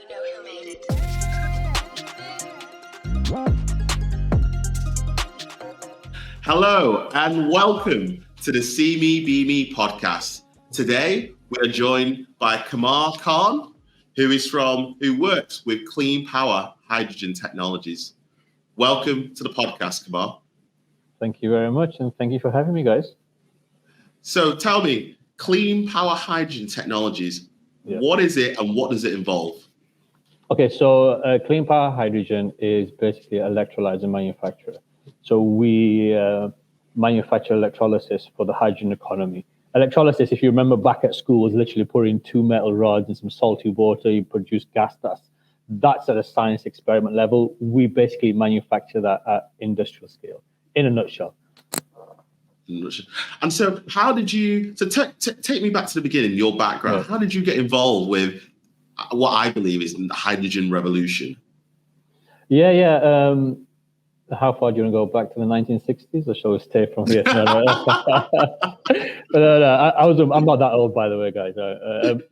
you know who made it. Hello and welcome to the See Me Be Me podcast. Today we are joined by Qamar Khan, who works with clean power hydrogen technologies. Welcome to the podcast, Qamar. Thank you very much, and thank you for having me, guys. So tell me, clean power hydrogen technologies, What is it and what does it involve? Okay, so clean power hydrogen is basically an electrolyzer manufacturer. So we manufacture electrolysis for the hydrogen economy. Electrolysis, if you remember back at school, was literally pouring 2 metal rods in some salty water, you produce gas dust. That's at a science experiment level. We basically manufacture that at industrial scale, in a nutshell. And so how did you, take me back to the beginning, your background. Yeah. How did you get involved with what I believe is the hydrogen revolution? How far do you want to go back to the 1960s, or shall we stay from here? No. I'm not that old, by the way, guys.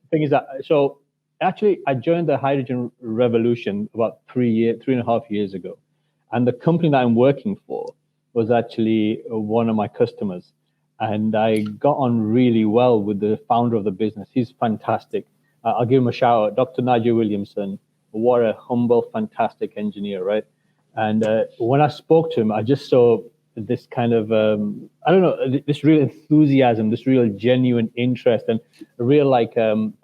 Thing is that, so actually I joined the hydrogen revolution about 3.5 years ago. And the company that I'm working for was actually one of my customers. And I got on really well with the founder of the business. He's fantastic. I'll give him a shout out, Dr. Nigel Williamson. What a humble, fantastic engineer, right? And when I spoke to him, I just saw this kind of, this real enthusiasm, this real genuine interest and a real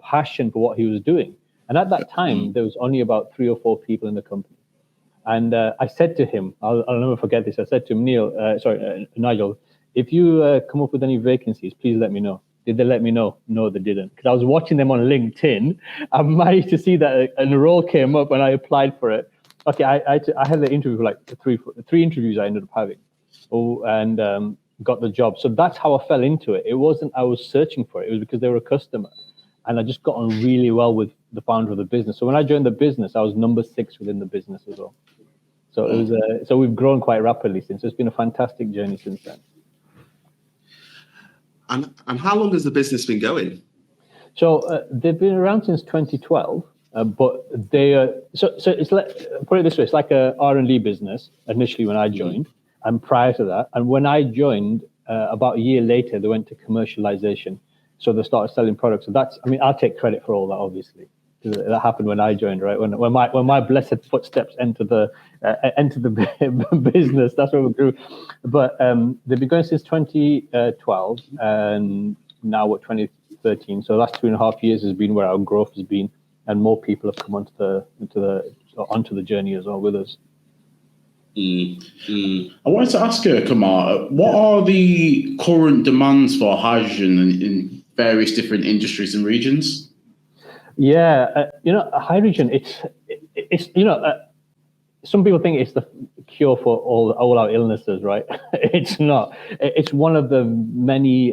passion for what he was doing. And at that time, there was only about 3 or 4 people in the company. And I said to him, I'll never forget this. I said to him, Nigel, if you come up with any vacancies, please let me know. Did they let me know? No, they didn't. Because I was watching them on LinkedIn. I managed to see that a role came up and I applied for it. Okay, I had the interview for three interviews I ended up having, and got the job. So that's how I fell into it. It wasn't I was searching for it. It was because they were a customer. And I just got on really well with the founder of the business. So when I joined the business, I was number 6 within the business as well. So it was. So we've grown quite rapidly since. It's been a fantastic journey since then. And how long has the business been going? So they've been around since 2012, but they are. So it's like, put it this way, it's like a R&D business initially when I joined, and prior to that, and when I joined about a year later, they went to commercialization. So they started selling products. So I'll take credit for all that, obviously. That happened when I joined, right? When my blessed footsteps entered the business, that's where we grew. But they've been going since 2012, and now we're 2013. So the last 2.5 years has been where our growth has been, and more people have come onto the journey as well with us. I wanted to ask you, Qamar, what are the current demands for hydrogen in various different industries and regions? Hydrogen, it's some people think it's the cure for all our illnesses, right? It's not. It's one of the many,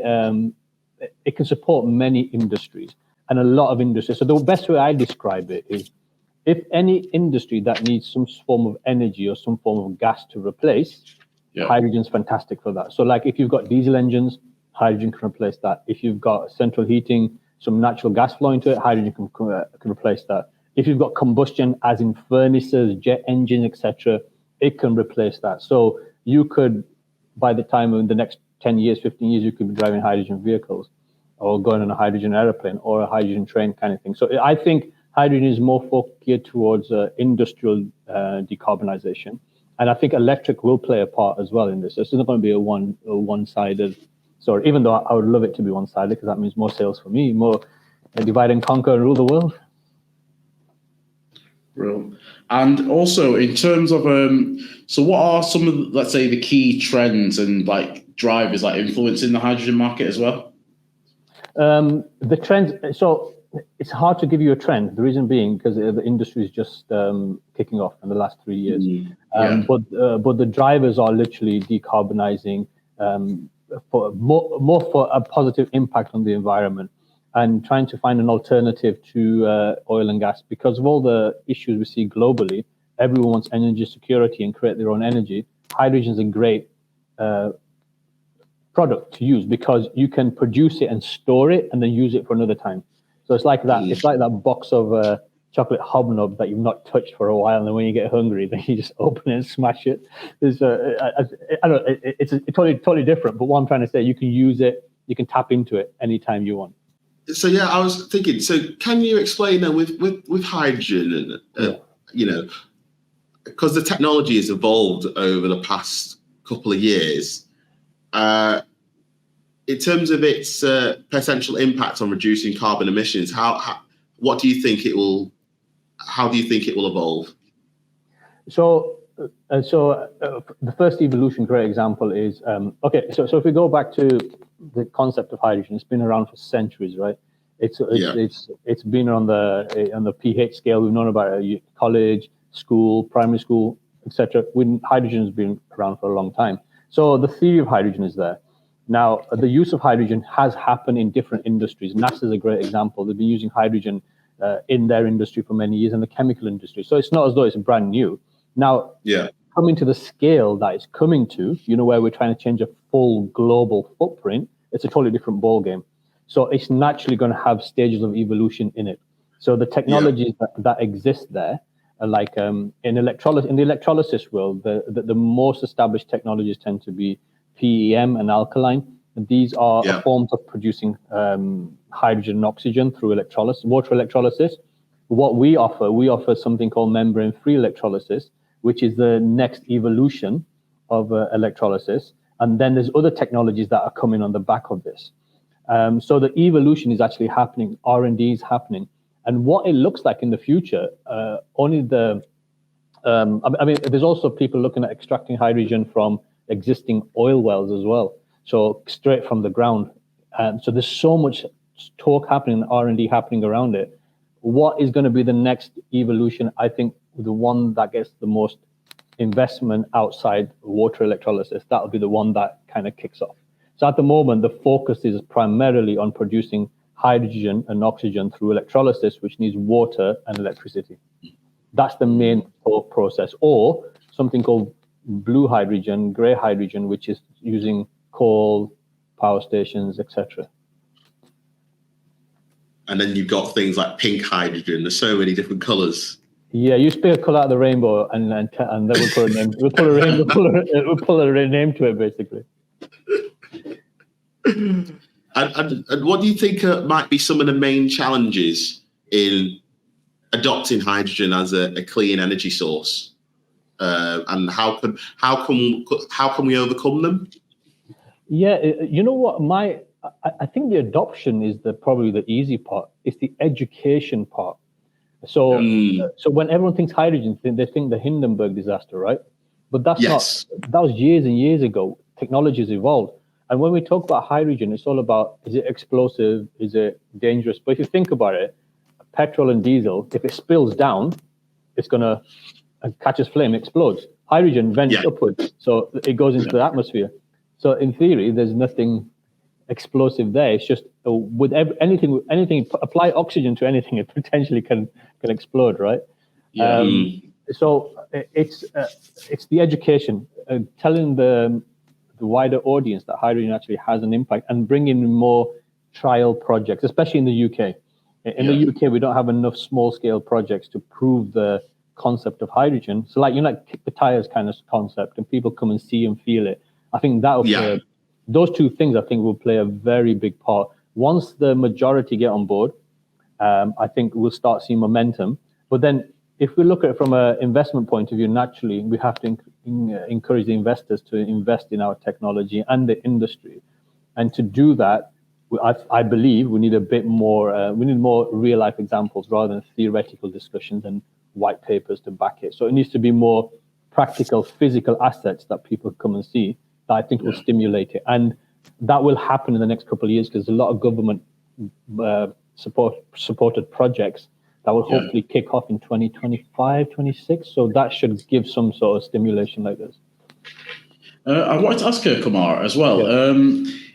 it can support many industries and a lot of industries. So the best way I describe it is, if any industry that needs some form of energy or some form of gas to replace, hydrogen's fantastic for that. So like if you've got diesel engines, hydrogen can replace that. If you've got central heating, some natural gas flow into it, hydrogen can replace that. If you've got combustion, as in furnaces, jet engines, etc., it can replace that. So you could, by the time in the next 10 years, 15 years, you could be driving hydrogen vehicles or going on a hydrogen airplane or a hydrogen train kind of thing. So I think hydrogen is more geared towards industrial decarbonization. And I think electric will play a part as well in this. This isn't going to be a one-sided story, even though I would love it to be one-sided, because that means more sales for me, more divide and conquer and rule the world. Real. And also in terms of, so what are some of, let's say, the key trends and drivers influencing the hydrogen market as well? The trends, so it's hard to give you a trend. The reason being because the industry is just kicking off in the last 3 years. But the drivers are literally decarbonizing, for a positive impact on the environment, and trying to find an alternative to oil and gas. Because of all the issues we see globally, everyone wants energy security and create their own energy. Hydrogen is a great product to use because you can produce it and store it and then use it for another time. So it's like that. It's like that box of chocolate hobnob that you've not touched for a while, and then when you get hungry, then you just open it and smash it. There's I don't know, it's totally different. But what I'm trying to say, you can use it, you can tap into it anytime you want. So yeah, I was thinking. So can you explain then with hydrogen and you know, because the technology has evolved over the past couple of years, in terms of its potential impact on reducing carbon emissions, what do you think it will? How do you think it will evolve? So the first evolution, great example is okay. So if we go back to the concept of hydrogen, it's been around for centuries, right? It's been on the pH scale. We've known about it, college, school, primary school, etc. Hydrogen has been around for a long time. So the theory of hydrogen is there. Now, the use of hydrogen has happened in different industries. NASA is a great example. They've been using hydrogen in their industry for many years, in the chemical industry. So it's not as though it's brand new. Now, coming to the scale that it's coming to, where we're trying to change a full global footprint, it's a totally different ballgame. So it's naturally going to have stages of evolution in it. So the technologies that exist there, like in the electrolysis world, the most established technologies tend to be PEM and alkaline. And these are forms of producing hydrogen and oxygen through electrolysis, water electrolysis. What we offer something called membrane-free electrolysis, which is the next evolution of electrolysis. And then there's other technologies that are coming on the back of this. So the evolution is actually happening, R&D is happening. And what it looks like in the future, there's also people looking at extracting hydrogen from existing oil wells as well. So straight from the ground. So there's so much talk happening, R&D happening around it. What is going to be the next evolution? I think the one that gets the most investment outside water electrolysis, that'll be the one that kind of kicks off. So at the moment, the focus is primarily on producing hydrogen and oxygen through electrolysis, which needs water and electricity. That's the main thought process. Or something called blue hydrogen, gray hydrogen, which is using coal, power stations, etc. And then you've got things like pink hydrogen. There's so many different colors. Yeah, you pick a color out of the rainbow, and then we'll put a name. We'll pull a name to it, basically. And what do you think might be some of the main challenges in adopting hydrogen as a clean energy source? And how can we overcome them? Yeah, you know what? I think the adoption is probably the easy part. It's the education part. So when everyone thinks hydrogen, they think the Hindenburg disaster, right? But that's not. That was years and years ago. Technology has evolved. And when we talk about hydrogen, it's all about, is it explosive? Is it dangerous? But if you think about it, petrol and diesel, if it spills down, it's going to catches flame, explodes. Hydrogen vents upwards, so it goes into the atmosphere. So in theory, there's nothing explosive there. It's just with anything, apply oxygen to anything, it potentially can explode, right? So it's the education, telling the wider audience that hydrogen actually has an impact, and bringing more trial projects, especially in the UK. In the UK, we don't have enough small-scale projects to prove the concept of hydrogen. So like kick the tires kind of concept, and people come and see and feel it. I think that'll play, those two things I think will play a very big part. Once the majority get on board, I think we'll start seeing momentum. But then if we look at it from an investment point of view, naturally, we have to encourage the investors to invest in our technology and the industry. And to do that, I believe we need a bit more, we need more real life examples rather than theoretical discussions and white papers to back it. So it needs to be more practical, physical assets that people come and see that I think will stimulate it. And that will happen in the next couple of years because there's a lot of government supported projects that will hopefully kick off in 2025, 26. So that should give some sort of stimulation like this. I wanted to ask Qamar as well.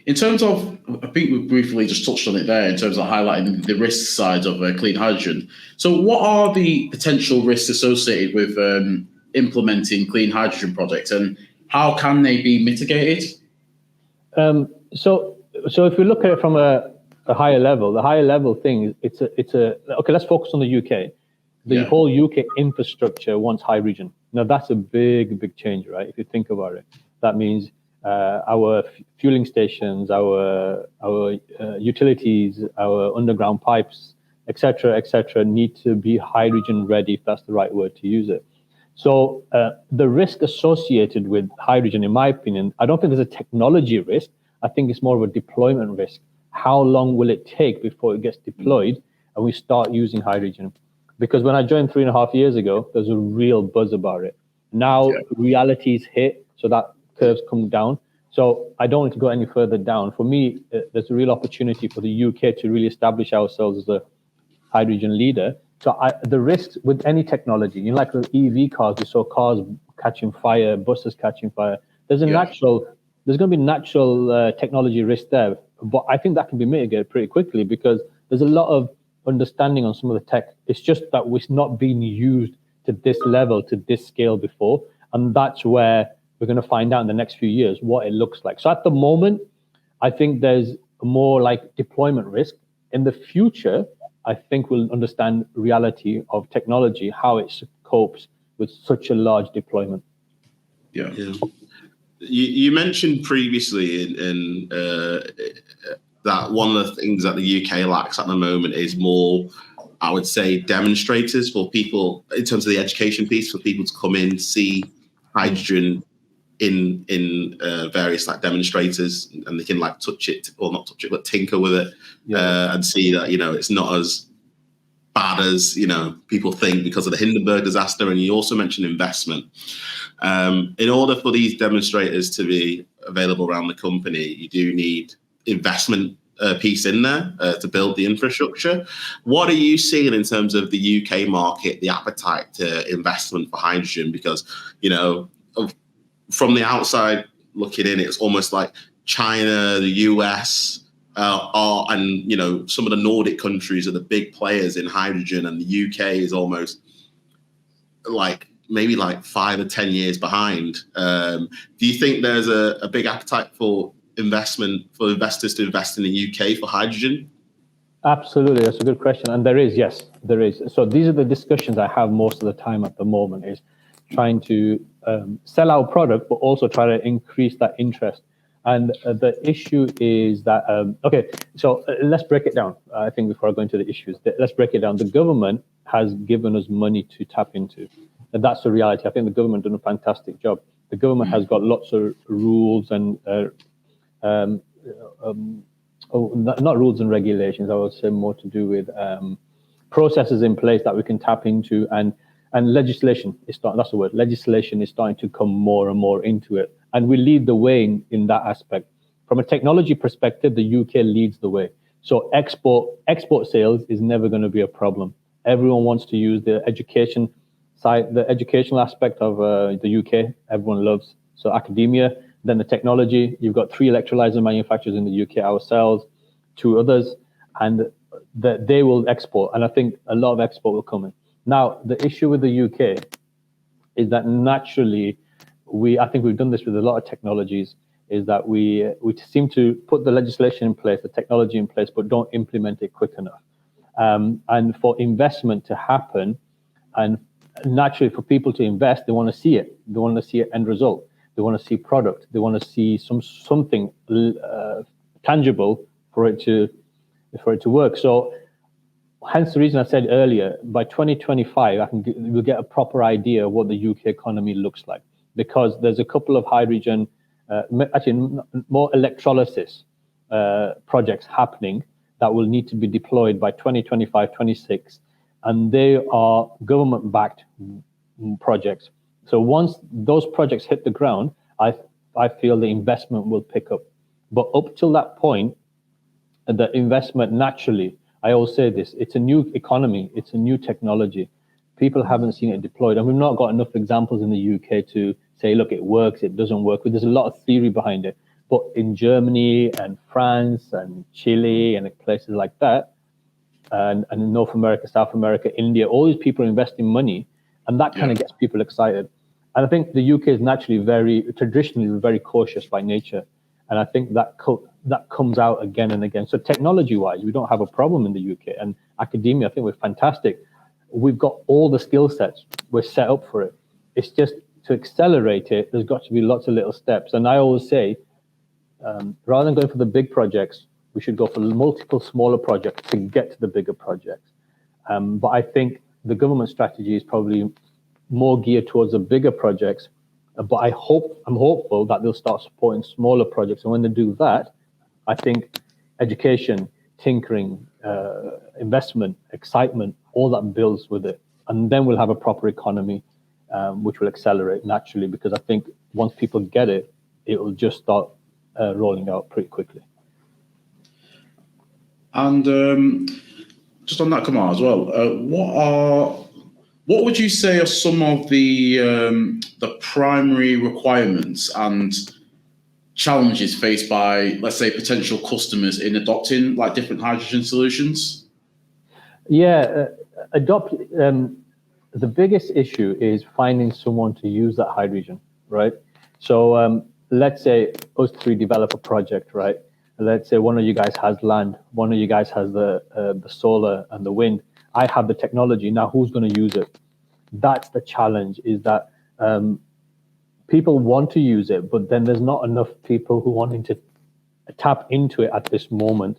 In terms of, I think we briefly just touched on it there in terms of highlighting the risk side of clean hydrogen. So what are the potential risks associated with implementing clean hydrogen projects, and how can they be mitigated? So if we look at it from a higher level, the higher level thing, it's a okay, let's focus on the UK. The whole UK infrastructure wants hydrogen. Now, that's a big change, right? If you think about it, that means our fueling stations, our utilities, our underground pipes, etc., need to be hydrogen ready, if that's the right word to use it. So the risk associated with hydrogen, in my opinion, I don't think there's a technology risk. I think it's more of a deployment risk. How long will it take before it gets deployed and we start using hydrogen? Because when I joined 3.5 years ago, there's a real buzz about it. Now reality's hit, so that curve's come down. So I don't want to go any further down. For me, there's a real opportunity for the UK to really establish ourselves as a hydrogen leader. So the risks with any technology, like the EV cars, we saw cars catching fire, buses catching fire. There's going to be natural technology risk there. But I think that can be mitigated pretty quickly because there's a lot of understanding on some of the tech. It's just that it's not being used to this level, to this scale before. And that's where we're going to find out in the next few years what it looks like. So at the moment, I think there's more like deployment risk. In the future, I think we'll understand reality of technology, how it copes with such a large deployment. Yeah. You mentioned previously in that one of the things that the UK lacks at the moment is more, I would say, demonstrators for people in terms of the education piece, for people to come in, see hydrogen in various like demonstrators, and they can like touch it or not touch it, but tinker with it and see that it's not as bad as people think because of the Hindenburg disaster. And you also mentioned investment. In order for these demonstrators to be available around the company, you do need investment piece in there to build the infrastructure. What are you seeing in terms of the UK market, the appetite to investment for hydrogen? Because from the outside looking in, it's almost like China, the US and some of the Nordic countries are the big players in hydrogen, and the UK is almost maybe 5 or 10 years behind. Do you think there's a big appetite for investors to invest in the UK for hydrogen? Absolutely, that's a good question, and there is. So these are the discussions I have most of the time at the moment, is trying to sell our product, but also try to increase that interest. And the issue is that, so let's break it down. I think before I go into the issues, let's break it down. The government has given us money to tap into. And that's the reality. I think the government done a fantastic job. The government has got lots of rules and not rules and regulations. I would say more to do with processes in place that we can tap into, and legislation is starting. That's the word. Legislation is starting to come more and more into it, and we lead the way in that aspect. From a technology perspective, the UK leads the way. So export sales is never going to be a problem. Everyone wants to use the education side, the educational aspect of the UK. Everyone loves. So academia, then the technology. You've got 3 electrolyzer manufacturers in the UK, ourselves, 2 others, and they will export. And I think a lot of export will come in. Now, the issue with the UK is that naturally, I think we've done this with a lot of technologies, is that we seem to put the legislation in place, the technology in place, but don't implement it quick enough. And for investment to happen, and naturally for people to invest, they want to see it. They want to see an end result. They want to see product. They want to see something tangible for it to work. So hence the reason I said earlier, by 2025, we'll get a proper idea of what the UK economy looks like, because there's a couple of hydrogen, actually more electrolysis projects happening that will need to be deployed by 2025, 26, and they are government-backed projects. So once those projects hit the ground, I feel the investment will pick up. But up till that point, the investment naturally, I always say this, it's a new economy, it's a new technology. People haven't seen it deployed, and we've not got enough examples in the UK to say, look, it works, it doesn't work. There's a lot of theory behind it. But in Germany and France and Chile and places like that, and in North America, South America, India, all these people are investing money, and that kind of gets people excited. And I think the UK is naturally traditionally very cautious by nature. And I think that comes out again and again. So technology-wise, we don't have a problem in the UK. And academia, I think we're fantastic. we've got all the skill sets. We're set up for it. It's just to accelerate it. There's got to be lots of little steps. And I always say, rather than going for the big projects, we should go for multiple smaller projects to get to the bigger projects. But I think the government strategy is probably more geared towards the bigger projects. But I'm hopeful that they'll start supporting smaller projects. And when they do that, I think education, tinkering, investment, excitement, all that builds with it. And then we'll have a proper economy, which will accelerate naturally, because I think once people get it, it will just start rolling out pretty quickly. And just on that, Qamar, as well, what would you say are some of the primary requirements and challenges faced by, let's say, potential customers in adopting like different hydrogen solutions? Yeah, the biggest issue is finding someone to use that hydrogen, right? So let's say us three develop a project, right? Let's say one of you guys has land, one of you guys has the solar and the wind. I have the technology. Now, who's going to use it? That's the challenge, is that people want to use it, but then there's not enough people who wanting to tap into it at this moment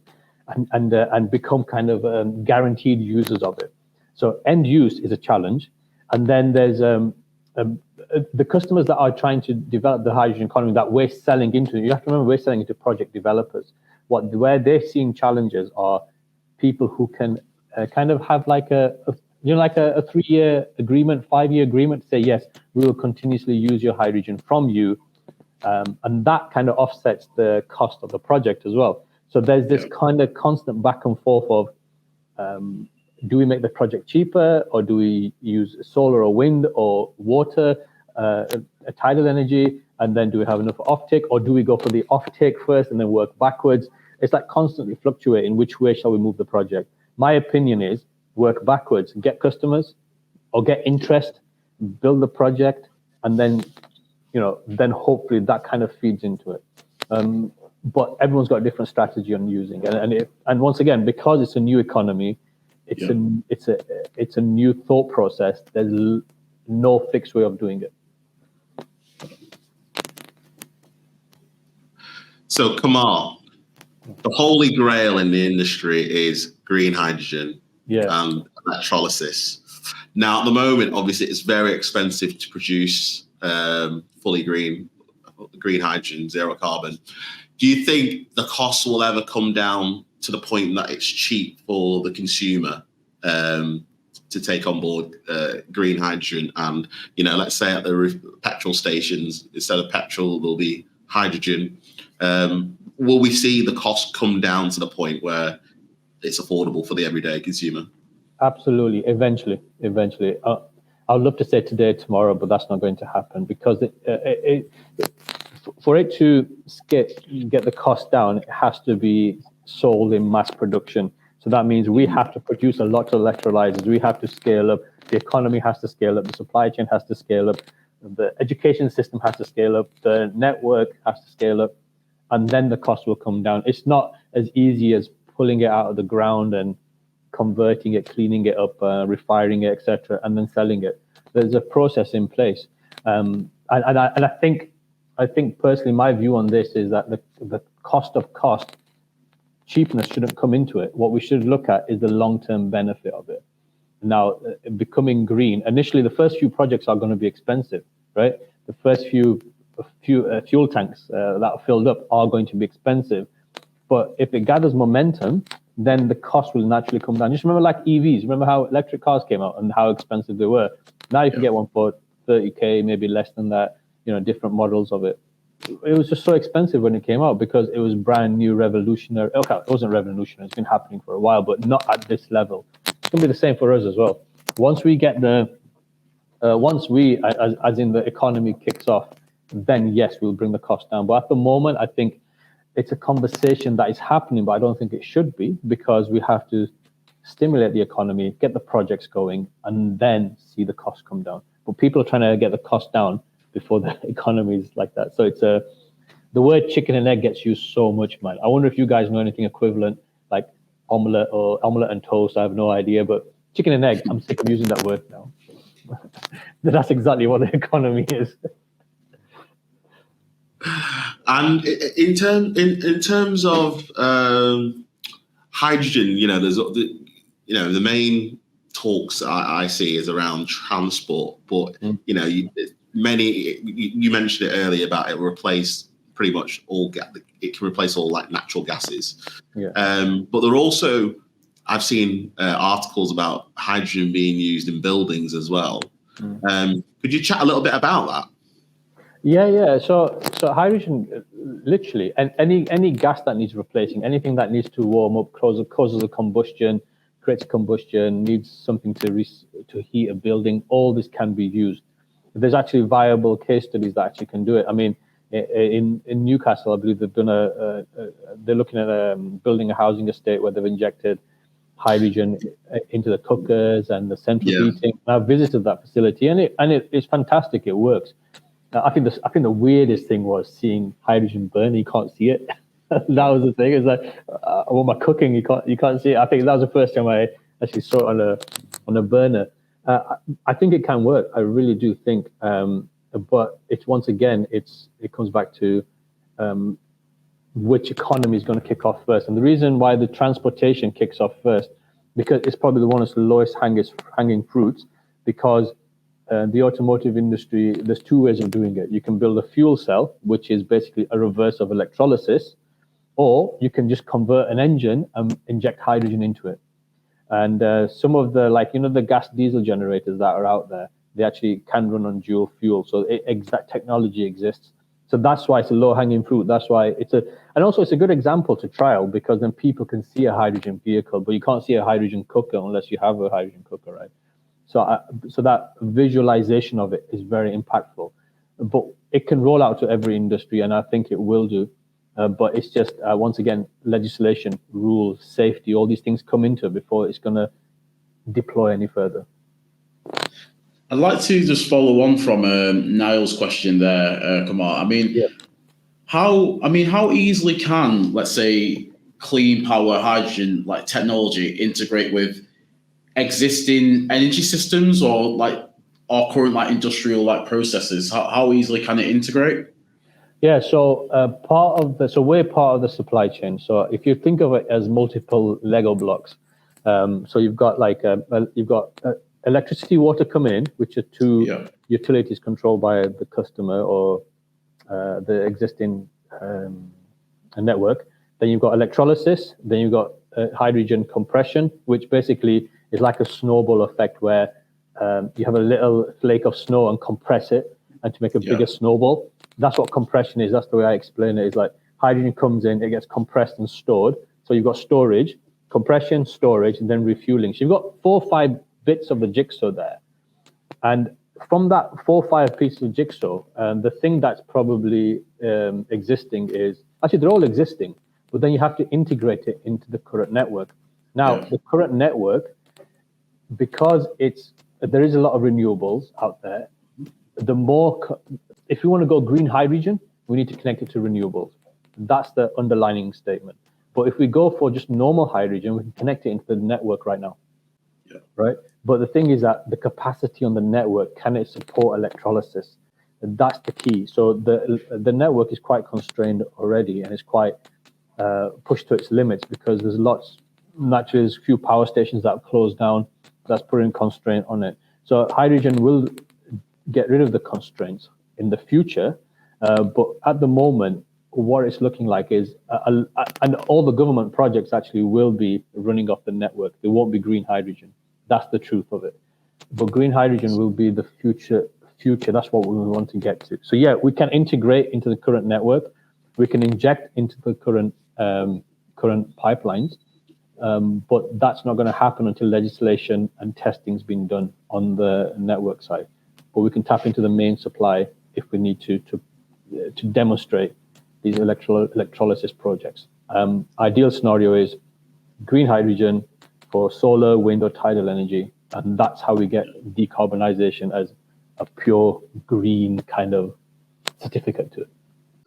and become kind of guaranteed users of it. So end use is a challenge. And then there's the customers that are trying to develop the hydrogen economy that we're selling into. You have to remember, we're selling into project developers. Where they're seeing challenges are people who can kind of have like a 3-year agreement, 5-year agreement to say, yes, we will continuously use your hydrogen from you. And that kind of offsets the cost of the project as well. So there's this kind of constant back and forth of, do we make the project cheaper, or do we use solar or wind or water, a tidal energy, and then do we have enough offtake, or do we go for the offtake first and then work backwards? It's like constantly fluctuating. Which way shall we move the project? My opinion is work backwards, get customers or get interest, build the project, and then, then hopefully that kind of feeds into it. But everyone's got a different strategy on using it, and once again, because it's a new economy. It's a new thought process. There's no fixed way of doing it. So, Qamar, the holy grail in the industry is green hydrogen and electrolysis. Now, at the moment, obviously, it's very expensive to produce fully green hydrogen, zero carbon. Do you think the costs will ever come down to the point that it's cheap for the consumer to take on board green hydrogen? And, let's say at the petrol stations, instead of petrol, there'll be hydrogen. Will we see the cost come down to the point where it's affordable for the everyday consumer? Absolutely. Eventually. I'd love to say today, tomorrow, but that's not going to happen, because for it to get the cost down, it has to be sold in mass production. So that means we have to produce a lot of electrolyzers. We have to scale up. The economy has to scale up. The supply chain has to scale up. The education system has to scale up. The network has to scale up. And then the cost will come down. It's not as easy as pulling it out of the ground and converting it, cleaning it up, refining it, etc., and then selling it. There's a process in place. And I think personally, my view on this is that the cost, cheapness shouldn't come into it. What we should look at is the long-term benefit of it. Now, becoming green, initially, the first few projects are going to be expensive, right? The first few fuel tanks that are filled up are going to be expensive. But if it gathers momentum, then the cost will naturally come down. Just remember, like EVs, remember how electric cars came out and how expensive they were. Now you can get one for 30K, maybe less than that, different models of it. It was just so expensive when it came out because it was brand new, revolutionary. Okay, it wasn't revolutionary. It's been happening for a while, but not at this level. It's going to be the same for us as well. Once we get as in the economy kicks off, then yes, we'll bring the cost down. But at the moment, I think it's a conversation that is happening, but I don't think it should be, because we have to stimulate the economy, get the projects going, and then see the cost come down. But people are trying to get the cost down before the economy is like that. So it's the word chicken and egg gets used so much, man. I wonder if you guys know anything equivalent, like omelette and toast. I have no idea, but chicken and egg. I'm sick of using that word now. That's exactly what the economy is. And in terms of hydrogen, there's the main talks I see is around transport, but you mentioned it earlier about it replace pretty much all it can replace all like natural gases. But there are also, I've seen articles about hydrogen being used in buildings as well. Could you chat a little bit about that? Yeah. So hydrogen, literally, and any gas that needs replacing, anything that needs to warm up, causes a combustion, creates combustion, needs something to heat a building. All this can be used. There's actually viable case studies that actually can do it. I mean, in Newcastle, I believe they've done they're looking at building a housing estate where they've injected hydrogen into the cookers and the central heating. I've visited that facility, and it's fantastic. It works. I think the weirdest thing was seeing hydrogen burn. You can't see it. That was the thing. It's like when my cooking, you can't see it. I think that was the first time I actually saw it on a burner. I think it can work. I really do think. But it's once again, it comes back to which economy is going to kick off first. And the reason why the transportation kicks off first, because it's probably one of the lowest hanging fruits, because the automotive industry, there's two ways of doing it. You can build a fuel cell, which is basically a reverse of electrolysis, or you can just convert an engine and inject hydrogen into it. And some of the gas diesel generators that are out there, they actually can run on dual fuel. So that technology exists. So that's why it's a low-hanging fruit. That's why and also it's a good example to trial, because then people can see a hydrogen vehicle, but you can't see a hydrogen cooker unless you have a hydrogen cooker, right? So that visualization of it is very impactful. But it can roll out to every industry, and I think it will do. But it's just, once again, legislation, rules, safety, all these things come into it before it's going to deploy any further. I'd like to just follow on from Niall's question there, Qamar. How easily can, let's say, clean power hydrogen technology integrate with existing energy systems or current industrial processes? How easily can it integrate? Yeah, so we're part of the supply chain. So if you think of it as multiple Lego blocks, so you've got electricity, water coming in, which are two utilities controlled by the customer or the existing network. Then you've got electrolysis. Then you've got hydrogen compression, which basically is like a snowball effect where you have a little flake of snow and compress it and to make a bigger snowball. That's what compression is. That's the way I explain it. It's like hydrogen comes in, it gets compressed and stored. So you've got storage, compression, storage, and then refueling. So you've got 4 or 5 bits of the jigsaw there. And from that 4 or 5 pieces of jigsaw, the thing that's probably existing is, actually they're all existing, but then you have to integrate it into the current network. Now, the current network, because there is a lot of renewables out there, if you want to go green hydrogen, we need to connect it to renewables. That's the underlining statement. But if we go for just normal hydrogen, we can connect it into the network right now. Right? But the thing is that the capacity on the network, can it support electrolysis? And that's the key. So the network is quite constrained already, and it's quite pushed to its limits, because naturally there's a few power stations that have closed down. That's putting constraint on it. So hydrogen will get rid of the constraints in the future, but at the moment, what it's looking like is, and all the government projects actually will be running off the network. They won't be green hydrogen. That's the truth of it. But green hydrogen will be the future. That's what we want to get to. So yeah, we can integrate into the current network. We can inject into the current pipelines. But that's not going to happen until legislation and testing's been done on the network side. But we can tap into the main supply if we need to demonstrate these electrolysis projects. Ideal scenario is green hydrogen for solar, wind, or tidal energy, and that's how we get decarbonization as a pure green kind of certificate to it.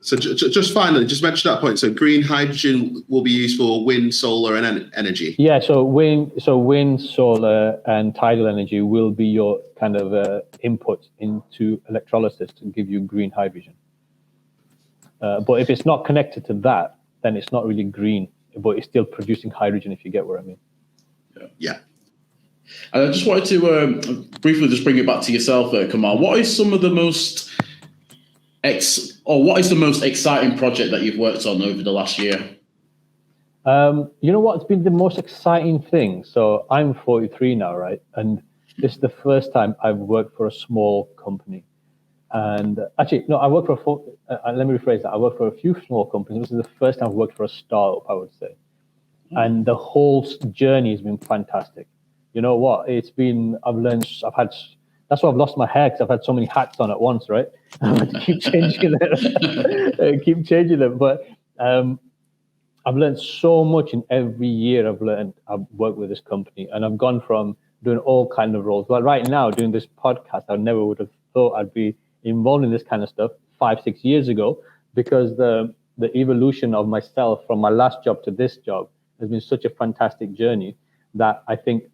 So just finally, just mention that point. So green hydrogen will be used for wind, solar, and energy. Yeah. So wind, solar, and tidal energy will be your kind of input into electrolysis to give you green hydrogen. But if it's not connected to that, then it's not really green, but it's still producing hydrogen, if you get what I mean. Yeah. And I just wanted to briefly just bring it back to yourself, Qamar. What is some of the most what is the most exciting project that you've worked on over the last year? You know what's been the most exciting thing? So I'm 43 now, right? And this is the first time I've worked for a small company. And actually, no, I work for let me rephrase that. I work for a few small companies. This is the first time I've worked for a startup, I would say. And the whole journey has been fantastic. You know what? That's why I've lost my hair, because I've had so many hats on at once, right? I had to keep changing them. But I've learned so much in every year I've worked with this company, and I've gone from doing all kind of roles. Well, right now, doing this podcast, I never would have thought I'd be involved in this kind of stuff 5-6 years ago, because the evolution of myself from my last job to this job has been such a fantastic journey that I think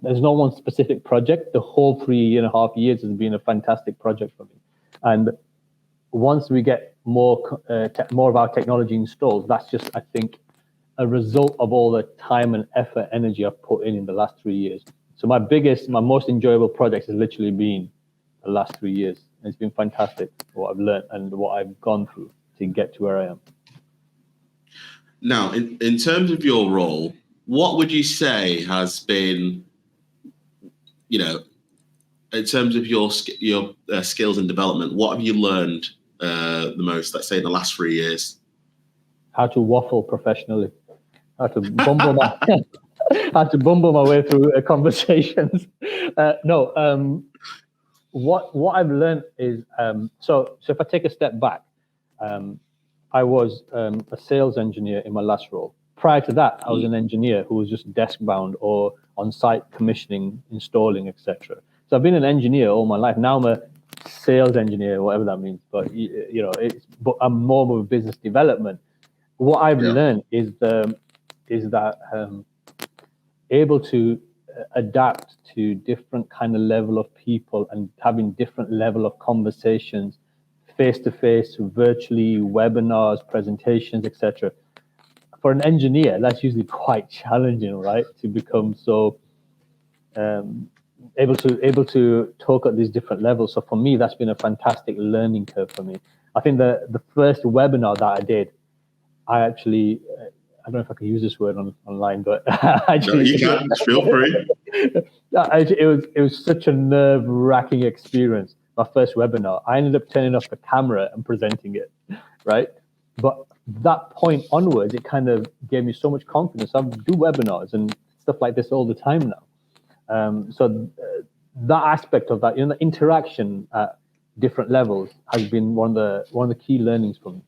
there's no one specific project. The whole 3.5 years has been a fantastic project for me. And once we get more of our technology installed, that's just, I think, a result of all the time and effort, energy I've put in the last 3 years. So my most enjoyable project has literally been the last 3 years. And it's been fantastic, what I've learned and what I've gone through to get to where I am. Now, in terms of your role, what would you say has been, in terms of your skills and development, what have you learned the most, let's say, in the last 3 years? How to waffle professionally, how to bumble my way through conversations. What I've learned is, so if I take a step back, I was a sales engineer in my last role. Prior to that, I was an engineer who was just desk-bound or on-site commissioning, installing, etc. So I've been an engineer all my life. Now I'm a sales engineer, whatever that means. But but I'm more of a business development. What I've learned is that able to adapt to different kind of level of people and having different level of conversations, face-to-face, virtually, webinars, presentations, etc. For an engineer, that's usually quite challenging, right? To become so able to talk at these different levels. So for me, that's been a fantastic learning curve for me. I think the first webinar that I did, I actually, I don't know if I can use this word online, but actually, no, you can. Feel free. It was such a nerve-wracking experience. My first webinar, I ended up turning off the camera and presenting it, right? But that point onwards, it kind of gave me so much confidence. I do webinars and stuff like this all the time now. So that aspect of that, the interaction at different levels has been one of the key learnings for me.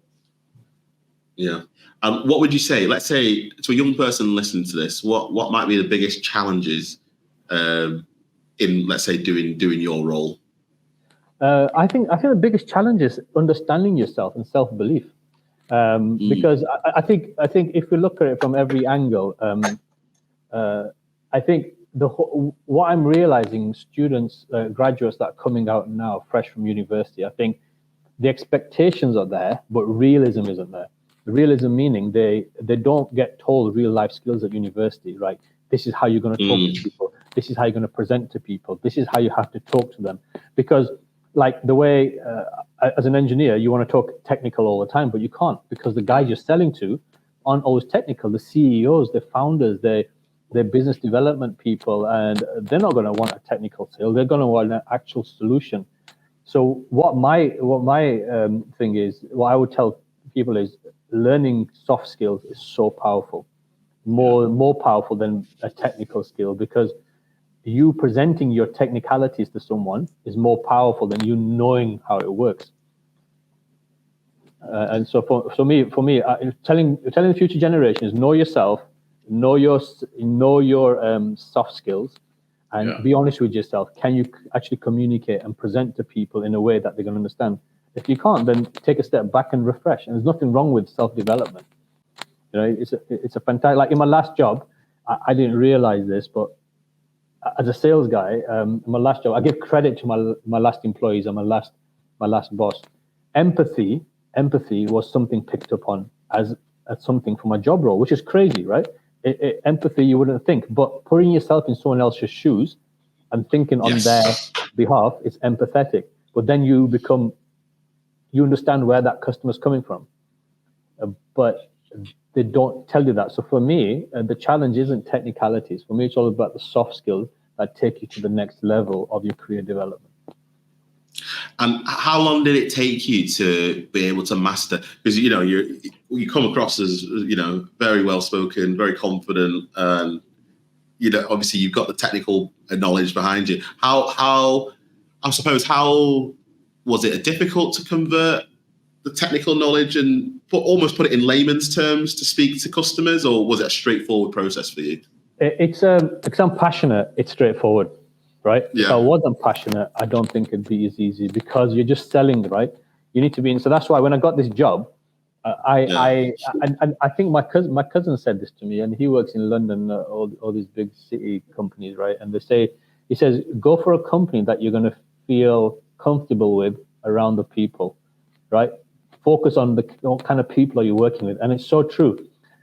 Yeah. What would you say? Let's say to a young person listening to this, what might be the biggest challenges in, let's say, doing your role? I think the biggest challenge is understanding yourself and self-belief. Because I think if we look at it from every angle, I think what I'm realizing, students, graduates that are coming out now, fresh from university, I think the expectations are there, but realism isn't there. Realism meaning they don't get told real life skills at university, right? This is how you're going to talk to people. This is how you're going to present to people. This is how you have to talk to them. Because like the way, as an engineer, you want to talk technical all the time, but you can't, because the guys you're selling to aren't always technical. The CEOs, the founders, they're business development people, and they're not going to want a technical sale. They're going to want an actual solution. So what my thing is, what I would tell people is, learning soft skills is so powerful, more powerful than a technical skill, because you presenting your technicalities to someone is more powerful than you knowing how it works. And so for me, telling the future generations, know yourself, know your soft skills, and be honest with yourself. Can you actually communicate and present to people in a way that they're going to understand? If you can't, then take a step back and refresh. And there's nothing wrong with self-development. It's a fantastic. Like in my last job, I didn't realize this, but as a sales guy, in my last job, I give credit to my last employees and my last boss. Empathy was something picked up on as something for my job role, which is crazy, right? Empathy, you wouldn't think, but putting yourself in someone else's shoes and thinking on their behalf is empathetic. But then you understand where that customer's coming from, but they don't tell you that. So for me, the challenge isn't technicalities. For me, it's all about the soft skills that take you to the next level of your career development. And how long did it take you to be able to master? Because you come across as very well spoken, very confident, and obviously you've got the technical knowledge behind you. How was it difficult to convert the technical knowledge and almost put it in layman's terms to speak to customers, or was it a straightforward process for you? Because I'm passionate, it's straightforward, right? Yeah. If I wasn't passionate, I don't think it'd be as easy, because you're just selling, right? You need to be in. So that's why when I got this job, I think my cousin said this to me, and he works in London, all these big city companies, right? And he says, go for a company that you're going to feel comfortable with around the people, right? Focus on what kind of people are you working with, and it's so true.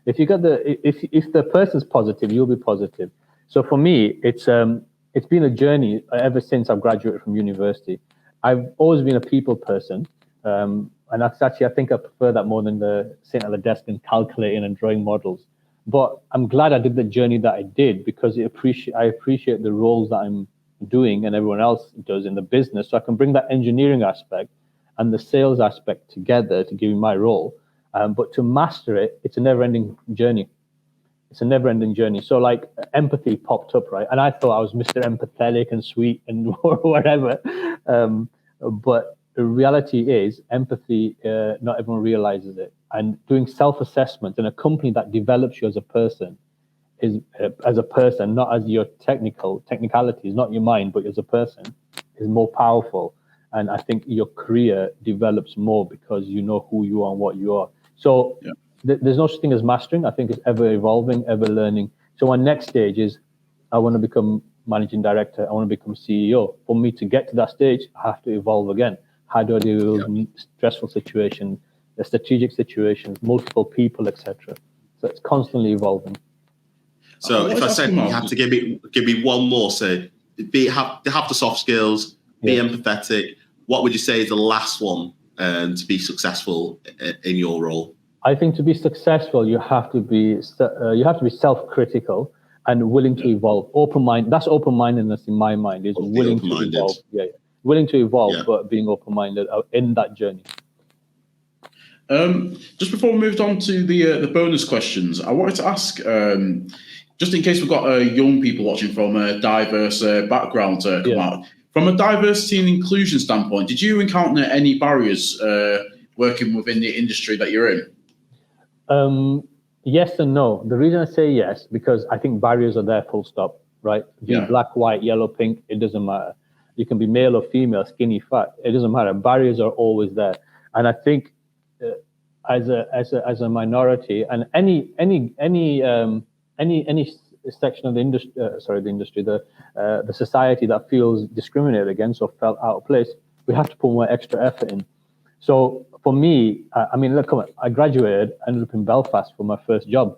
If the person's positive, you'll be positive. So for me, it's been a journey ever since I've graduated from university. I've always been a people person, and that's actually, I think I prefer that more than the sitting at the desk and calculating and drawing models. But I'm glad I did the journey that I did, because I appreciate the roles that I'm doing and everyone else does in the business, so I can bring that engineering aspect and the sales aspect together to give me my role. But to master it, it's a never-ending journey. So like empathy popped up, right? And I thought I was Mr. Empathetic and sweet and whatever. But the reality is empathy, not everyone realizes it. And doing self-assessment in a company that develops you as a person, not as your technicalities, not your mind, but as a person, is more powerful. And I think your career develops more because you know who you are and what you are. So there's no such thing as mastering. I think it's ever evolving, ever learning. So my next stage is I want to become managing director. I want to become CEO. For me to get to that stage, I have to evolve again. How do I deal with stressful situations, strategic situations, multiple people, etc. So it's constantly evolving. So if I said you have to give me one more, say, have the soft skills, be empathetic, what would you say is the last one to be successful in your role? I think to be successful, you have to be self-critical and willing to evolve. Open-minded. That's open-mindedness in my mind. Is willing to evolve. Willing to evolve, but being open-minded in that journey. Just before we moved on to the bonus questions, I wanted to ask, just in case we've got young people watching from a diverse background, Qamar, from a diversity and inclusion standpoint, did you encounter any barriers working within the industry that you're in? Yes and no. The reason I say yes, because I think barriers are there, full stop, right? Being black, white, yellow, pink, it doesn't matter. You can be male or female, skinny, fat, it doesn't matter. Barriers are always there. And I think as a minority, and any section of the industry, the society that feels discriminated against or felt out of place, we have to put more extra effort in. So for me, I mean, look, come on, I graduated, ended up in Belfast for my first job.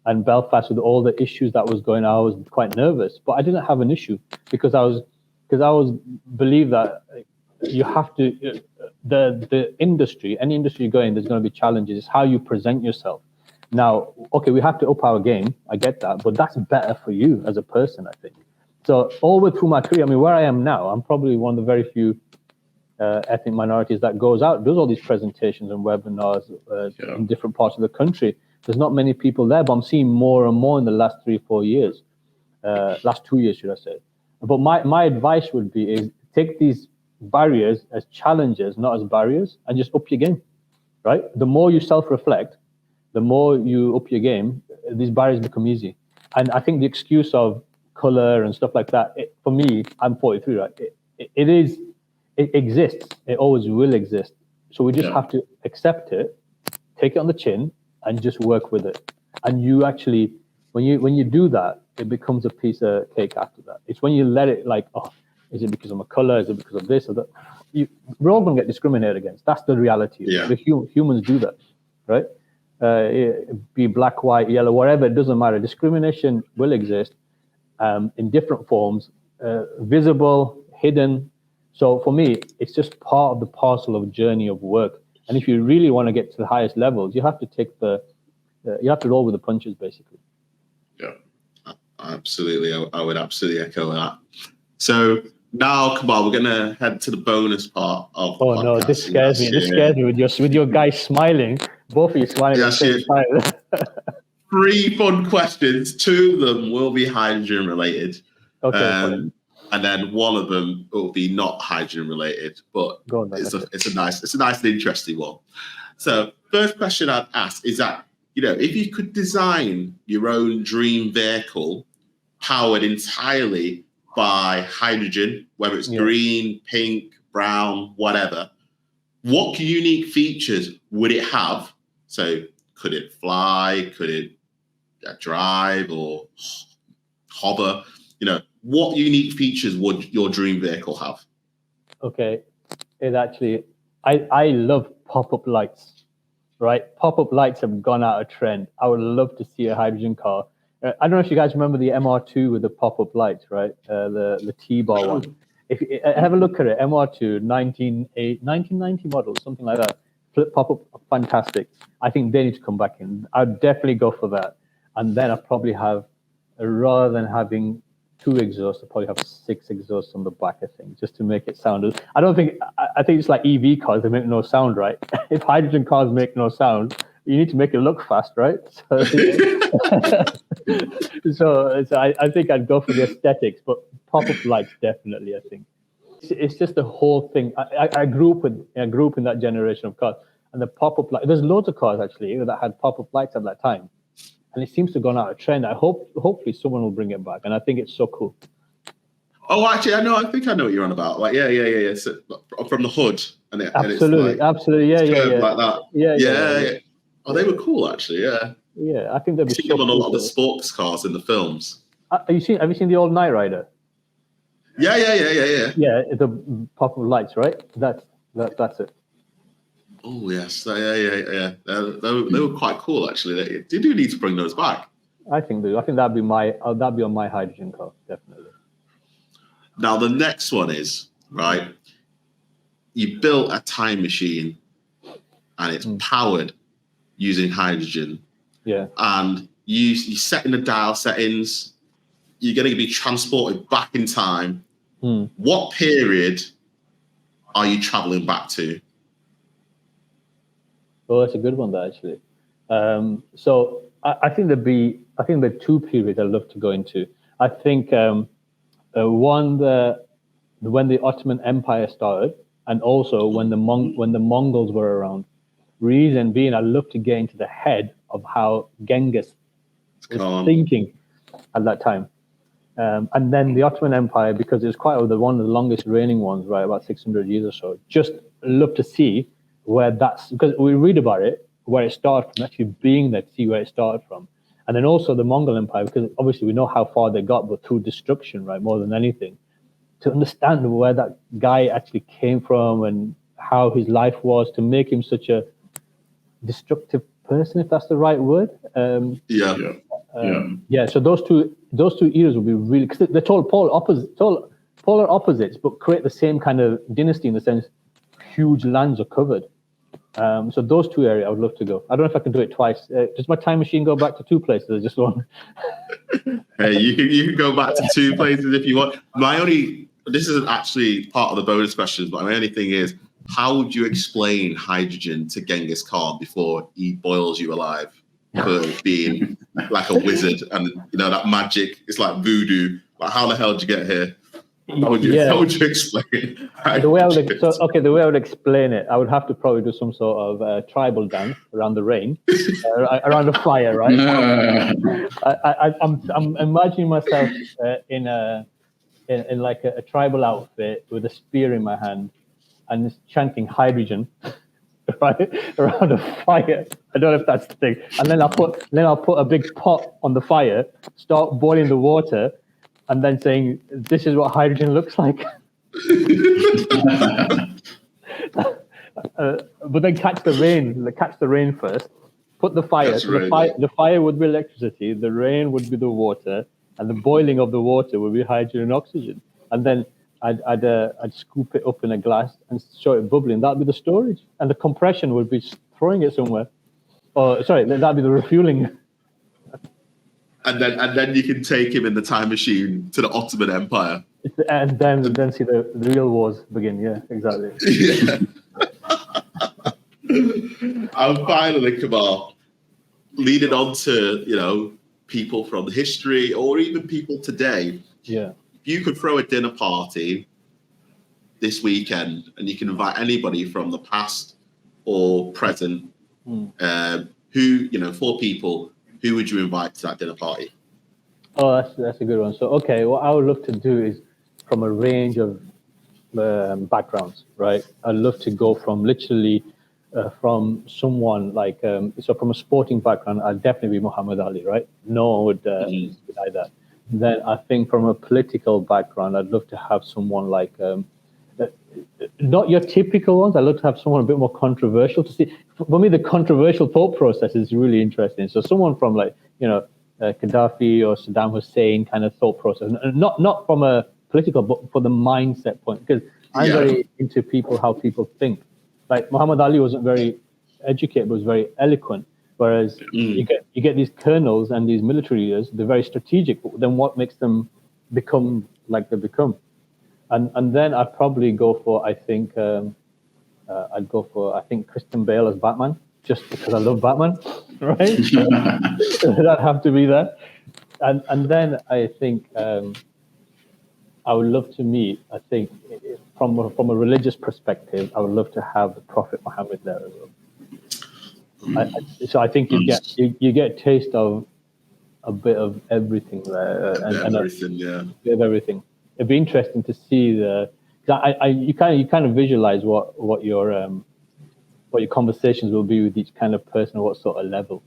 And Belfast, with all the issues that was going on, I was quite nervous, but I didn't have an issue because I believe that you have to, the industry, any industry you go in, there's going to be challenges. It's how you present yourself. Now, okay, we have to up our game. I get that, but that's better for you as a person, I think. So all the way through my career, I mean, where I am now, I'm probably one of the very few ethnic minorities that goes out, does all these presentations and webinars in different parts of the country. There's not many people there, but I'm seeing more and more in the last 3-4 years, last 2 years, should I say. But my advice would be is take these barriers as challenges, not as barriers, and just up your game, right? The more you self-reflect, the more you up your game, these barriers become easy. And I think the excuse of color and stuff like that, for me, I'm 43, right? It exists. It always will exist. So we just have to accept it, take it on the chin, and just work with it. And you actually, when you do that, it becomes a piece of cake after that. It's when you let it like, oh, is it because of my color? Is it because of this or that? We're all going to get discriminated against. That's the reality. Yeah. The humans do that, right? Be black, white, yellow, whatever, it doesn't matter. Discrimination will exist in different forms, visible, hidden. So for me, it's just part of the parcel of journey of work. And if you really want to get to the highest levels, you have to you have to roll with the punches, basically. Yeah, absolutely. I would absolutely echo that. So now, come on, we're going to head to the bonus part of the podcast. No, this scares me. This scares me with your guys smiling. Both of you smiling at the same time. 3 fun questions. 2 of them will be hydrogen related. Okay. And then 1 of them will be not hydrogen related, but it's a nice and interesting one. So first question I'd ask is that, if you could design your own dream vehicle powered entirely by hydrogen, whether it's green, pink, brown, whatever, what unique features would it have? So could it fly? Could it drive or hover? What unique features would your dream vehicle have? Okay. It actually, I love pop-up lights, right? Pop-up lights have gone out of trend. I would love to see a hydrogen car. I don't know if you guys remember the MR2 with the pop-up lights, right? The T-bar one. If you have a look at it, MR2, 1990 model, something like that. Pop-up, fantastic. I think they need to come back in. I'd definitely go for that. And then I'd probably have, rather than having 2 exhausts, I'd probably have 6 exhausts on the back, I think, just to make it sound. I think it's like EV cars, they make no sound, right? If hydrogen cars make no sound, you need to make it look fast, right? So I think I'd go for the aesthetics, but pop-up lights definitely, I think. It's just the whole thing. I grew up in that generation of cars, and the pop-up light. There's loads of cars actually that had pop-up lights at that time, and it seems to have gone out of trend. Hopefully someone will bring it back, and I think it's so cool. Oh, actually, I think I know what you're on about. Like, yeah. So, from the hood, absolutely, yeah, like that. Yeah. Oh, they were cool, actually. Yeah. Yeah, I think they'd be. You see them on a lot of the sports cars in the films. Have you seen the old Knight Rider? Yeah. Yeah, the pop-up lights, right? That's it. Oh yes, yeah. They were quite cool, actually. They do need to bring those back. I think that'd be on my hydrogen car, definitely. Now the next one is right. You built a time machine, and it's powered using hydrogen. Yeah. And you set in the dial settings. You're going to be transported back in time. What period are you traveling back to? Oh, that's a good one, actually. So I think there are 2 periods I'd love to go into. I think one, when the Ottoman Empire started, and also when the Mongols were around. Reason being, I'd love to get into the head of how Genghis was thinking at that time. And then the Ottoman Empire, because it's quite one of the longest reigning ones, right, about 600 years or so. Just love to see where because we read about it, where it started from, actually being there to see where it started from. And then also the Mongol Empire, because obviously we know how far they got, but through destruction, right, more than anything. To understand where that guy actually came from and how his life was, to make him such a destructive person, if that's the right word. So those two eras would be really, because they're polar opposites, but create the same kind of dynasty in the sense huge lands are covered. So those 2 areas I would love to go. I don't know if I can do it twice. Does my time machine go back to 2 places or just one? Hey, you can go back to 2 places if you want. This isn't actually part of the bonus questions, but my only thing is, how would you explain hydrogen to Genghis Khan before he boils you alive for being like a wizard and that magic? It's like voodoo. Like, how the hell did you get here? How would you explain it? The way I would explain it, I would have to probably do some sort of tribal dance around the rain, around the fire, right? I'm imagining myself in like a tribal outfit with a spear in my hand and just chanting hydrogen, right, around a fire. I don't know if that's the thing. And then I'll put a big pot on the fire, start boiling the water, and then saying, "This is what hydrogen looks like." But then catch the rain first. Put the fire. So the fire would be electricity. The rain would be the water, and the boiling of the water would be hydrogen and oxygen. And then I'd scoop it up in a glass and show it bubbling. That'd be the storage, and the compression would be throwing it somewhere. Or sorry, that'd be the refueling. And then you can take him in the time machine to the Ottoman Empire. And then see the real wars begin. Yeah, exactly. Yeah. And finally, Qamar, leading on to people from history or even people today. Yeah. If you could throw a dinner party this weekend and you can invite anybody from the past or present, four people, who would you invite to that dinner party? Oh, that's a good one. So, okay, what I would love to do is from a range of backgrounds, right? I'd love to go from literally from someone like, so from a sporting background, I'd definitely be Muhammad Ali, right? No one would deny that. Then I think from a political background, I'd love to have someone like, not your typical ones. I'd love to have someone a bit more controversial to see. For me, the controversial thought process is really interesting. So someone from like, Gaddafi or Saddam Hussein kind of thought process, not from a political, but for the mindset point, because I'm very into how people think. Like Muhammad Ali wasn't very educated, but was very eloquent. Whereas you get these colonels and these military leaders, they're very strategic. But then what makes them become like they become? And then I'd probably go for Christian Bale as Batman, just because I love Batman, right? That'd have to be there. And then I think I would love to meet. I think from a religious perspective, I would love to have the Prophet Muhammad there as well. So I think you get a taste of a bit of everything there, a bit of everything. It'd be interesting to see you kind of visualize what your conversations will be with each kind of person, or what sort of level,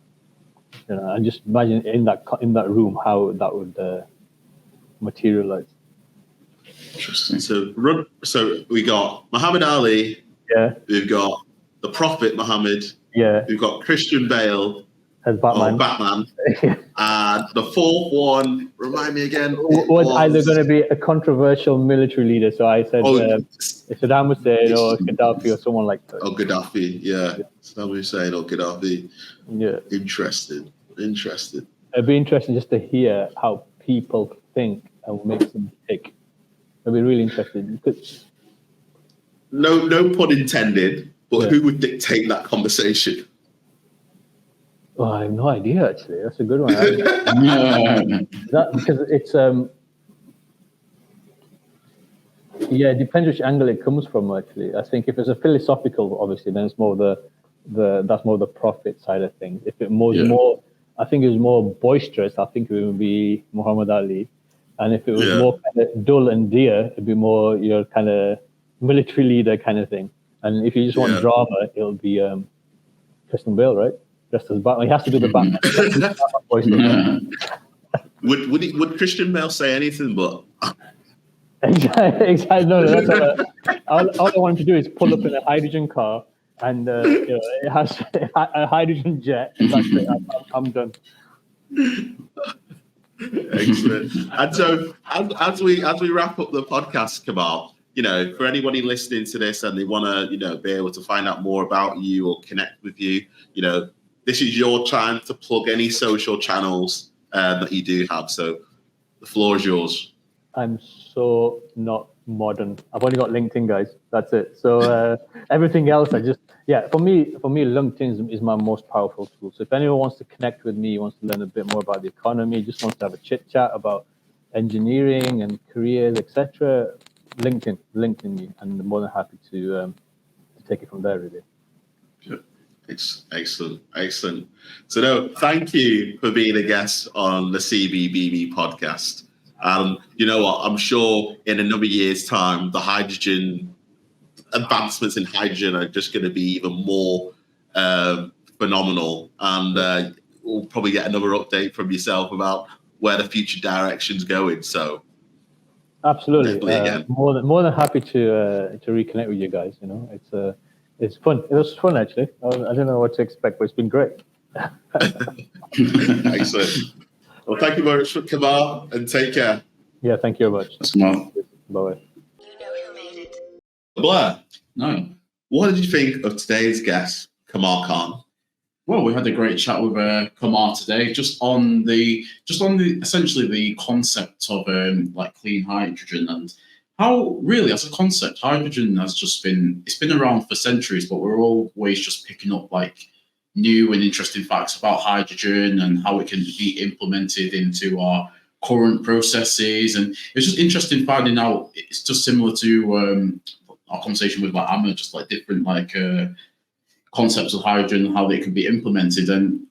and just imagine in that room how that would materialize. Interesting. So we got Muhammad Ali. Yeah. We've got the Prophet Muhammad. Yeah. We've got Christian Bale as Batman. And the fourth one, remind me again. Was either going to be a controversial military leader. So I said Saddam Hussein or Gaddafi or someone like that. Oh, Gaddafi, yeah. Saddam Hussein or Gaddafi. Yeah. Interesting. It'd be interesting just to hear how people think and what makes them tick. It'd be really interesting. No pun intended, but who would dictate that conversation? Oh, I have no idea, actually. That's a good one. Because it's it depends which angle it comes from. Actually, I think if it's a philosophical, obviously, then it's more that's more the prophet side of things. If it was more, I think it was more boisterous. I think it would be Muhammad Ali, and if it was more kind of dull and dear, it'd be more your kind of military leader kind of thing. And if you just want drama, it'll be Christian Bale, right? Just as Batman, he has to do the Batman. Would Christian Bale say anything but? Exactly. No, that's all I want him to do is pull up in a hydrogen car, and it has a hydrogen jet. That's it. I'm done. Excellent. And so, as we wrap up the podcast, Qamar, for anybody listening to this and they want to, be able to find out more about you or connect with you, this is your time to plug any social channels that you do have. So the floor is yours. I'm so not modern. I've only got LinkedIn, guys. That's it. So everything else, for me, LinkedIn is my most powerful tool. So if anyone wants to connect with me, wants to learn a bit more about the economy, just wants to have a chit chat about engineering and careers, etc., LinkedIn me, and I'm more than happy to take it from there, really. Excellent. So, no, thank you for being a guest on the CBBB podcast. You know what? I'm sure in a number of years' time, the hydrogen advancements in hydrogen are just going to be even more phenomenal. And we'll probably get another update from yourself about where the future direction's going. So absolutely, more than happy to reconnect with you guys. You know, it's fun. It was fun actually. I don't know what to expect, but it's been great. Excellent. Well, thank you very much, Qamar, and take care. Yeah, thank you very much. That's Qamar. Bye. Blair, No. what did you think of today's guest, Qamar Khan? Well, we had a great chat with Qamar today, just on the essentially the concept of like clean hydrogen, and how really as a concept hydrogen has just been around for centuries, but we're always just picking up like new and interesting facts about hydrogen and how it can be implemented into our current processes. And it's just interesting finding out it's just similar to our conversation with like Amma, just like different like concepts of hydrogen and how they can be implemented. And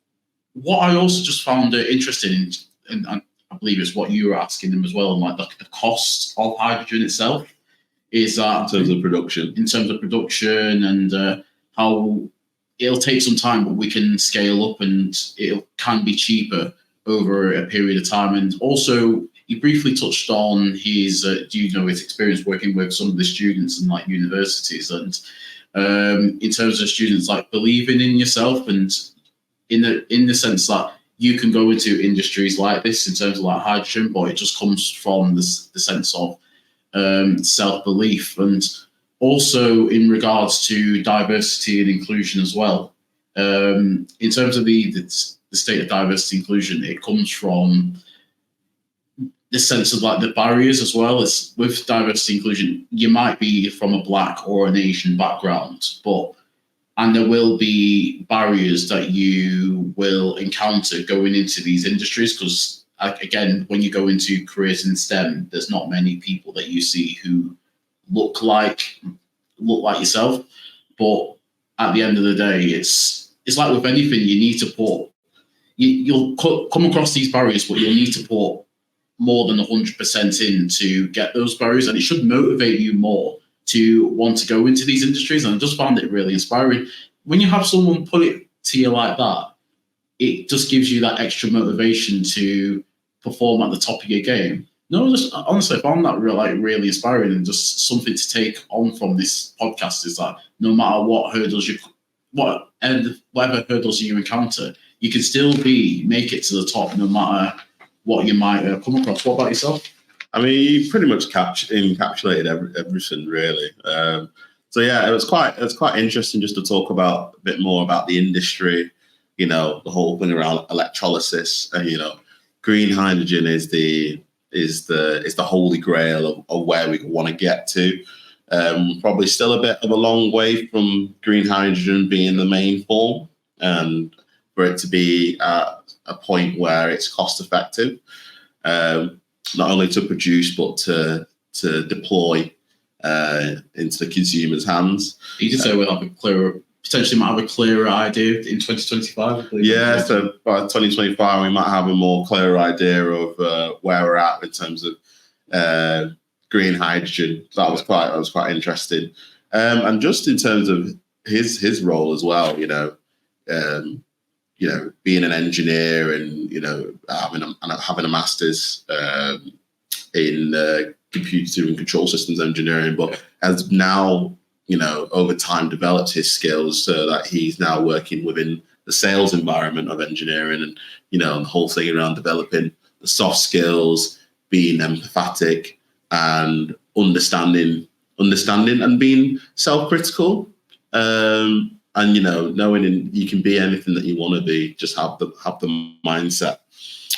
what I also just found interesting, and I believe it's what you were asking them as well, and like the cost of hydrogen itself, is that in terms of production, and how it'll take some time, but we can scale up and it can be cheaper over a period of time. And also, he briefly touched on his experience working with some of the students in like universities, and in terms of students like believing in yourself, and in the sense that you can go into industries like this in terms of like hydrogen, but it just comes from the sense of self-belief. And also in regards to diversity and inclusion as well. In terms of the state of diversity and inclusion, it comes from the sense of like the barriers as well. It's with diversity and inclusion, you might be from a Black or an Asian background, and there will be barriers that you will encounter going into these industries, because again, when you go into careers in STEM, there's not many people that you see who look like yourself. But at the end of the day, it's like with anything, you need to you'll come across these barriers, but you'll need to put more than 100% in to get those barriers, and it should motivate you more to want to go into these industries. And I just found it really inspiring. When you have someone put it to you like that, it just gives you that extra motivation to perform at the top of your game. No, just honestly, I found that really inspiring, and just something to take on from this podcast is that no matter what hurdles whatever hurdles you encounter, you can still make it to the top no matter what you might come across. What about yourself? I mean, you pretty much encapsulated everything, really. So yeah, it was quite interesting just to talk about a bit more about the industry. You know, the whole thing around electrolysis. Green hydrogen is the holy grail of where we want to get to. Probably still a bit of a long way from green hydrogen being the main form, and for it to be at a point where it's cost effective, not only to produce but to deploy into the consumer's hands. You did say we'll have potentially might have a clearer idea in 2025. I believe. Yeah, so by 2025 we might have a more clearer idea of where we're at in terms of green hydrogen. So that was quite interesting, and just in terms of his role as well. Being an engineer and having a master's in computer and control systems engineering, but has now over time developed his skills so that he's now working within the sales environment of engineering, and the whole thing around developing the soft skills, being empathetic and understanding and being self-critical, and knowing you can be anything that you want to be, just have the mindset.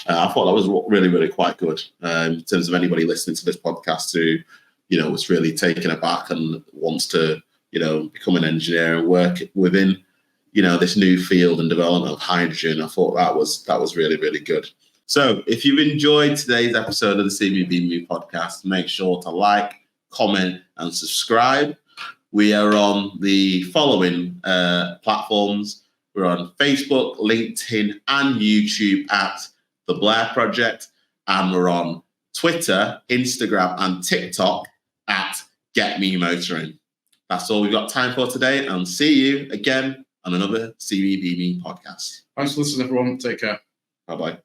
I thought that was really, really quite good in terms of anybody listening to this podcast who was really taken aback and wants to become an engineer and work within this new field and development of hydrogen. I thought that was really, really good. So if you've enjoyed today's episode of the See Me Be Me podcast, make sure to like, comment and subscribe. We are on the following platforms. We're on Facebook, LinkedIn and YouTube at The Blair Project, and we're on Twitter, Instagram and TikTok at Get Me Motoring. That's all we've got time for today, and see you again on another See Me, Be Me podcast. Thanks for listening, everyone. Take care. Bye-bye.